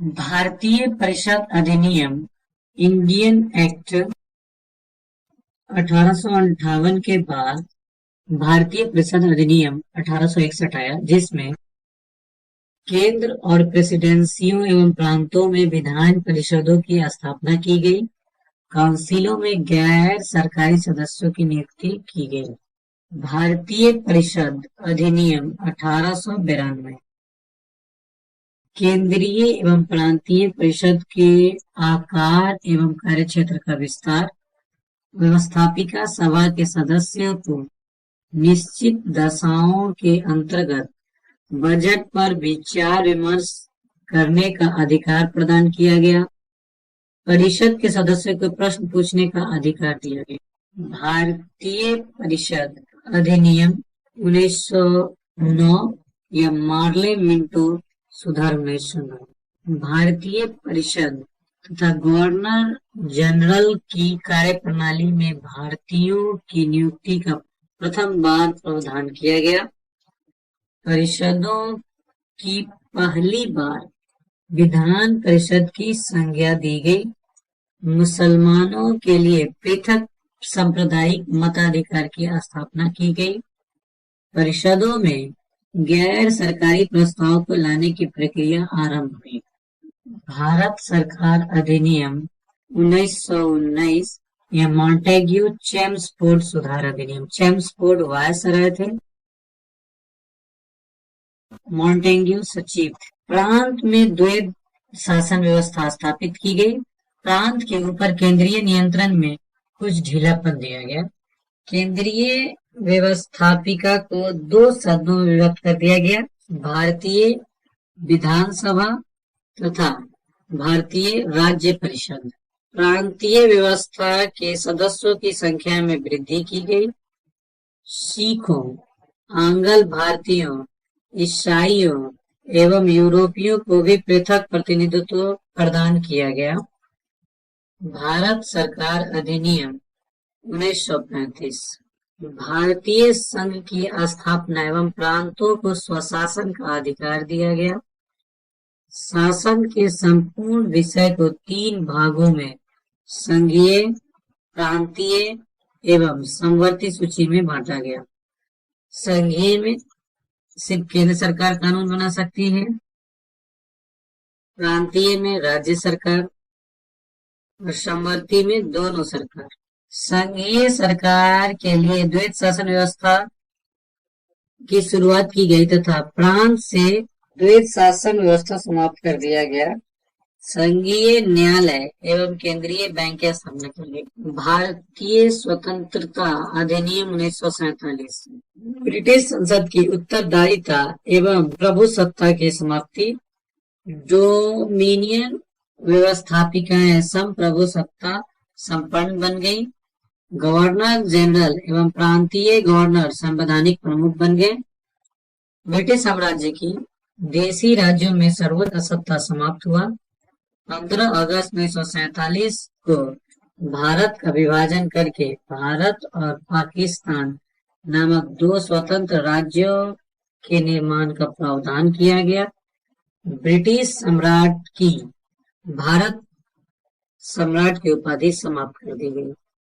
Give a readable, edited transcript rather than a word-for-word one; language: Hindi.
भारतीय परिषद अधिनियम इंडियन एक्ट 1858 के बाद भारतीय परिषद अधिनियम 1861 आया, जिसमें केंद्र और प्रेसिडेंसियों एवं प्रांतों में विधान परिषदों की स्थापना की गई। काउंसिलों में गैर सरकारी सदस्यों की नियुक्ति की गई। भारतीय परिषद अधिनियम 1892 केंद्रीय एवं प्रांतीय परिषद के आकार एवं कार्यक्षेत्र का विस्तार, व्यवस्थापिका सभा के सदस्यों को निश्चित दशाओं के अंतर्गत बजट पर विचार विमर्श करने का अधिकार प्रदान किया गया। परिषद के सदस्यों को प्रश्न पूछने का अधिकार दिया गया। भारतीय परिषद अधिनियम 1909 या मार्ले मिंटो सुधार 1909 भारतीय परिषद तथा गवर्नर जनरल की कार्यप्रणाली में भारतीयों की नियुक्ति का प्रथम बार प्रावधान किया गया। परिषदों की पहली बार विधान परिषद की संज्ञा दी गई। मुसलमानों के लिए पृथक सांप्रदायिक मताधिकार की स्थापना की गई। परिषदों में गैर सरकारी प्रस्ताव को लाने की प्रक्रिया आरंभ हुई। भारत सरकार अधिनियम 1919 या मॉन्टेग्यू चेम्सफोर्ड सुधार अधिनियम। चेम्सफोर्ड वायसराय थे, मॉन्टेग्यू सचिव। प्रांत में द्वैध शासन व्यवस्था स्थापित की गई। प्रांत के ऊपर केंद्रीय नियंत्रण में कुछ ढीलापन दिया गया। केंद्रीय व्यवस्थापिका को 2 सदनों में विभक्त कर दिया गया, भारतीय विधानसभा तथा भारतीय राज्य परिषद। प्रांतीय व्यवस्था के सदस्यों की संख्या में वृद्धि की गई। सिखों, आंग्ल भारतीयों, ईसाइयों एवं यूरोपियों को भी पृथक प्रतिनिधित्व प्रदान किया गया। भारत सरकार अधिनियम 1935 भारतीय संघ की स्थापना एवं प्रांतों को स्वशासन का अधिकार दिया गया। शासन के संपूर्ण विषय को 3 भागों में संघीय, प्रांतीय एवं समवर्ती सूची में बांटा गया। संघीय में सिर्फ केंद्र सरकार कानून बना सकती है, प्रांतीय में राज्य सरकार और समवर्ती में दोनों सरकार। संघीय सरकार के लिए द्वैध शासन व्यवस्था की शुरुआत की गई तथा प्रांत से द्वैध शासन व्यवस्था समाप्त कर दिया गया। संघीय न्यायालय एवं केंद्रीय बैंक की स्थापना की गई। भारतीय स्वतंत्रता अधिनियम 1947 ब्रिटिश संसद की उत्तरदायिता एवं प्रभुसत्ता की समाप्ति। डोमिनियन व्यवस्थापिकाएं संप्रभुसत्ता संपन्न बन गई। गवर्नर जनरल एवं प्रांतीय गवर्नर संवैधानिक प्रमुख बन गए। ब्रिटिश साम्राज्य की देशी राज्यों में सर्वोच्च सत्ता समाप्त हुआ। 15 अगस्त 1947 को भारत का विभाजन करके भारत और पाकिस्तान नामक 2 स्वतंत्र राज्यों के निर्माण का प्रावधान किया गया। ब्रिटिश सम्राट की भारत सम्राट की उपाधि समाप्त कर दी गई।